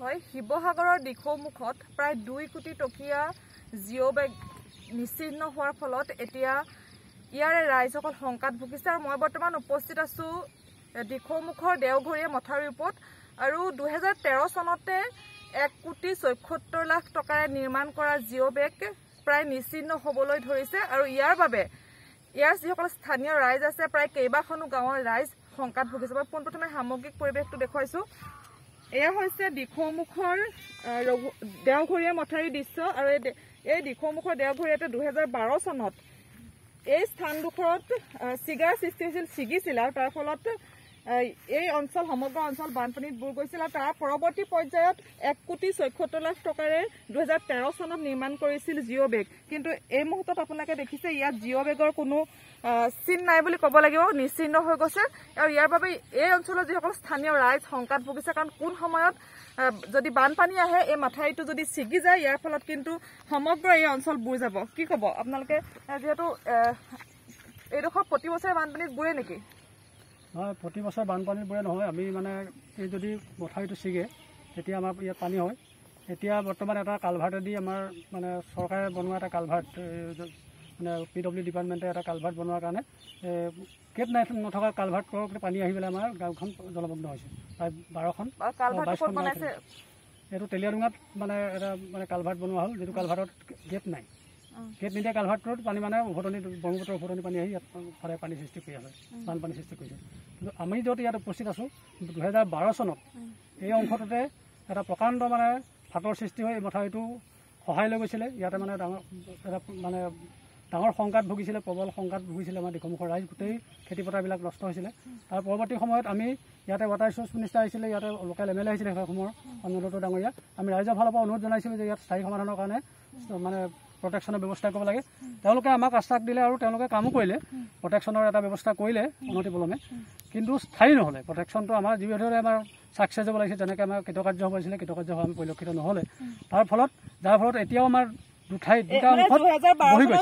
হয় শিৱসাগৰৰ দিখৌমুখত প্ৰায় 2 কোটি টকীয়া জিঅ' বেগ নিশ্চিহ্ন হোৱাৰ ফলত এতিয়া ইয়াৰে ৰাইজসকল শংকাত ভুগিছে আৰু মই বৰ্তমান উপস্থিত আছো দিখৌমুখৰ দেওঘৰীয়া মথাউৰিৰ ওপৰত আৰু 2013 চনতে 1,74 লাখ টকাৰে নিৰ্মাণ কৰা জিঅ' বেগ প্ৰায় নিশ্চিহ্ন হ'বলৈ ধৰিছে আৰু ইয়াৰ বাবে ইয়াৰ যিসকল স্থানীয় ৰাইজ আছে প্ৰায় কেইবাখনো গাঁৱৰ ৰাইজ শংকাত ভুগিছে। মই পোনপ্ৰথমে সামগ্ৰিক পৰিৱেশটো দেখুৱাইছো। এয়া হৈছে দিখৌমুখৰ দেওঘৰীয়া মথাউৰিৰ দৃশ্য আৰু এই দিখৌমুখৰ দেওঘৰীয়াতে 2012 চনত এই স্থানডোখৰত চিগাৰ সৃষ্টি হৈছিল, ছিগিছিল আৰু তাৰ ফলত এই অঞ্চল সমগ্ৰ অঞ্চল বানপানীত বুৰ গৈছিল আৰু তাৰ পৰৱৰ্তী পৰ্যায়ত 1,74 লাখ টকাৰে 2013 চনত নিৰ্মাণ কৰিছিল জিঅ' বেগ। কিন্তু এই মুহূৰ্তত আপোনালোকে দেখিছে ইয়াত জিঅ' বেগৰ কোনো চিন নাই বুলি ক'ব লাগিব, নিশ্চিহ্ন হৈ গৈছে আৰু ইয়াৰ বাবে এই অঞ্চলৰ যিসকল স্থানীয় ৰাইজ শংকাত ভুগিছে কাৰণ কোন সময়ত যদি বানপানী আহে এই মাথাউৰিটো যদি ছিগি যায় ইয়াৰ ফলত কিন্তু সমগ্ৰ এই অঞ্চল বুৰ যাব। কি ক'ব আপোনালোকে, যিহেতু এইডোখৰ প্ৰতি বছৰে বানপানীত বুৰে নেকি? হয়, প্ৰতি বছৰ বানপানীত বুৰে নহয়। আমি মানে এই যদি মথাউৰিটো ছিগে তেতিয়া আমাৰ ইয়াত পানী হয়। এতিয়া বৰ্তমান এটা কালভাৰ্টেদি আমাৰ মানে চৰকাৰে বনোৱা এটা কালভাৰ্ট মানে PW ডিপাৰ্টমেণ্টে এটা কালভাৰ্ট বনোৱাৰ কাৰণে গেট নথকা কালভাৰ্টৰ পানী আহি পেলাই আমাৰ গাঁওখন জলমগ্ন হৈছে। প্ৰায় 12খন এইটো তেলীয়াডোঙাত মানে এটা মানে কালভাৰ্ট বনোৱা হ'ল, যিটো কালভাৰ্টত গেট নাই। গেট নিদিয়া কালভাৰ্টটোত পানী মানে উভতনি ব্ৰহ্মপুত্ৰৰ উভতনি পানী আহি ইয়াত সদায় পানী সৃষ্টি কৰি আছে, বানপানী সৃষ্টি কৰিছে। কিন্তু আমি য'ত ইয়াত উপস্থিত আছোঁ 2012 চনত এই অংশটোতে এটা প্ৰকাণ্ড মানে ফাটৰ সৃষ্টি হৈ এই মথাউৰিটো সহায় লৈ গৈছিলে। ইয়াতে মানে ডাঙৰ শংকাত ভুগিছিলে, প্ৰবল শংকাত ভুগিছিলে আমাৰ দিখৌমুখৰ ৰাইজ। গোটেই খেতিপথাৰবিলাক নষ্ট হৈছিলে। তাৰ পৰৱৰ্তী সময়ত আমি ইয়াতে ৱাটাৰ ৰিচোৰ্চ মিনিষ্টাৰ আহিছিলে, ইয়াতে লোকেল MLA আহিছিলে সেইসমূহৰ অনুৰোধ ডাঙৰীয়া। আমি ৰাইজৰ ফালৰ পৰা অনুৰোধ জনাইছিলোঁ যে ইয়াত স্থায়ী সমাধানৰ কাৰণে মানে প্ৰটেকশ্যনৰ ব্যৱস্থা কৰিব লাগে। তেওঁলোকে আমাক আশ্বাস দিলে আৰু তেওঁলোকে কামো কৰিলে, প্ৰটেকশ্যনৰ এটা ব্যৱস্থা কৰিলে অনতিপলমে। কিন্তু স্থায়ী নহ'লে প্ৰটেকশ্যনটো আমাৰ যিদৰে আমাৰ ছাকচেছ হ'ব লাগিছিল তেনেকৈ আমাৰ কৃতকাৰ্য হ'ব লাগিছিলে, কৃতকাৰ্য হোৱা আমি পৰিলক্ষিত নহ'লে। যাৰ ফলত এতিয়াও আমাৰ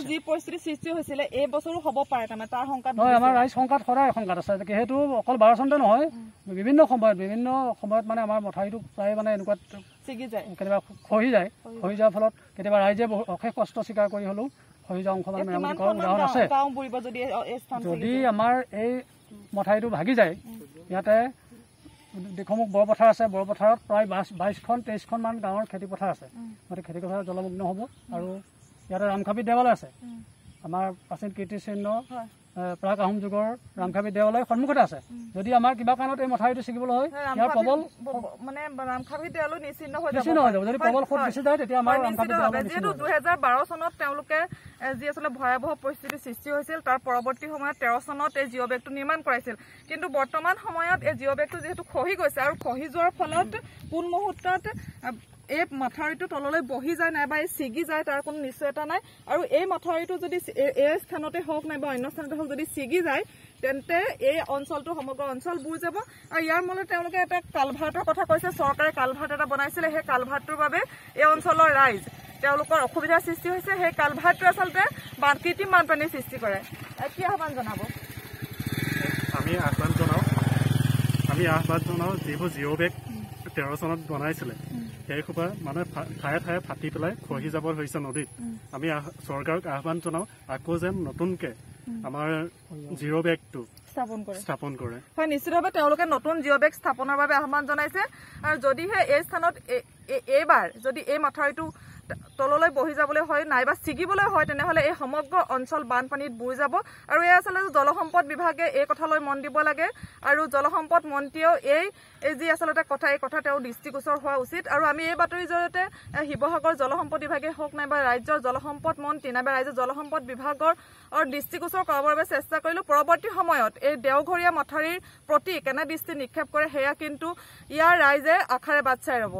যি পৰিস্থিতি সৃষ্টি হৈছিলে এই বছৰো হ'ব পাৰে তাৰমানে তাৰ শংকাত নহয়। আমাৰ ৰাইজ শংকাত সদায় শংকাত আছে। সেইটো অকল 12 চনতে নহয়, বিভিন্ন সময়ত মানে আমাৰ মথাউৰিটো প্ৰায় মানে এনেকুৱা ছিগি যায়, কেতিয়াবা খহি যোৱাৰ ফলত কেতিয়াবা ৰাইজে অশেষ কষ্ট স্বীকাৰ কৰি হ'লেও খহি যোৱা অংশ মানে মেৰামতি কৰাৰ উদাহৰণ আছে। যদি আমাৰ এই মথাউৰিটো ভাগি যায়, ইয়াতে দিখৌমুখ বৰপথাৰ আছে, বৰপথাৰত প্ৰায় 22-23খনমান গাঁৱৰ খেতিপথাৰ আছে। গতিকে খেতিপথাৰ জলমগ্ন হ'ব আৰু ইয়াতে ৰামখাবি দেৱালয় আছে, আমাৰ প্ৰাচীন কীৰ্তিচিহ্ন প্ৰাক আহোম যুগৰ ৰামখাবি দেৱালয় সন্মুখতে আছে। যদি আমাৰ কিবা কাৰণত এই মথাউৰিটো ছিগিবলৈ হয় ইয়াৰ প্ৰবল মানে ৰামখাবি দেৱালয় নিশ্চিহ্ন হৈ যাব। যদি প্ৰবল সোঁত বেছি যায় তেতিয়া আমাৰ যিহেতু 2012 চনত তেওঁলোকে যি আচলতে ভয়াৱহ পৰিস্থিতিৰ সৃষ্টি হৈছিল তাৰ পৰৱৰ্তী সময়ত 13 চনত এই জিঅ' বেগটো নিৰ্মাণ কৰাইছিল। কিন্তু বৰ্তমান সময়ত এই জিঅ' বেগটো যিহেতু খহি গৈছে আৰু খহি যোৱাৰ ফলত কোন মুহূৰ্তত এই মাথাউৰিটো তললৈ বহি যায় নাইবা এই ছিগি যায় তাৰ কোনো নিশ্চয়তা নাই। আৰু এই মাথাউৰিটো যদি এই স্থানতে হওক নাইবা অন্য স্থানতে হওক যদি ছিগি যায় তেন্তে এই অঞ্চলটো সমগ্ৰ অঞ্চল বুৰ যাব। আৰু ইয়াৰ মূলত তেওঁলোকে এটা কালভাৰ্টৰ কথা কৈছে, চৰকাৰে কালভাৰ্ট এটা বনাইছিলে। সেই কালভাৰ্টটোৰ বাবে এই অঞ্চলৰ ৰাইজ তেওঁলোকৰ অসুবিধাৰ সৃষ্টি হৈছে। সেই কালভাৰ্টটোৱে আচলতে কৃত্ৰিম বানপানীৰ সৃষ্টি কৰে। কি আহ্বান জনাব? আমি আহ্বান জনাওঁ যিবোৰ জিঅ' বেগ 13 চনত বনাইছিলে সেই সোপা মানে ঠায়ে ঠায়ে ফাটি পেলাই খহি যাব ধৰিছে নদীত। আমি চৰকাৰক আহ্বান জনাওঁ আকৌ যেন নতুনকে আমাৰ জিঅ' বেগটো স্থাপন কৰে। হয়, নিশ্চিতভাৱে তেওঁলোকে নতুন জিঅ' বেগ স্থাপনৰ বাবে আহ্বান জনাইছে। আৰু যদিহে এই স্থানত এইবাৰ যদি এই মাথাউৰিটো তললৈ বহি যাবলৈ হয় নাইবা ছিগিবলৈ হয় তেনেহ'লে এই সমগ্ৰ অঞ্চল বানপানীত বুৰ যাব। আৰু এই আচলতে জলসম্পদ বিভাগে এই কথালৈ মন দিব লাগে আৰু জলসম্পদ মন্ত্ৰীয়েও এই যি আচলতে এই কথা তেওঁ দৃষ্টিগোচৰ হোৱা উচিত। আৰু আমি এই বাতৰিৰ জৰিয়তে শিৱসাগৰ জলসম্পদ বিভাগে হওক নাইবা ৰাজ্যৰ জলসম্পদ মন্ত্ৰী নাইবা ৰাজ্যৰ জলসম্পদ বিভাগৰ দৃষ্টিগোচৰ কৰাবৰ বাবে চেষ্টা কৰিলোঁ। পৰৱৰ্তী সময়ত এই দেওঘৰীয়া মথাউৰিৰ প্ৰতি কেনে দৃষ্টি নিক্ষেপ কৰে সেয়া কিন্তু ইয়াৰ ৰাইজে আশাৰে বাট চাই ৰ'ব।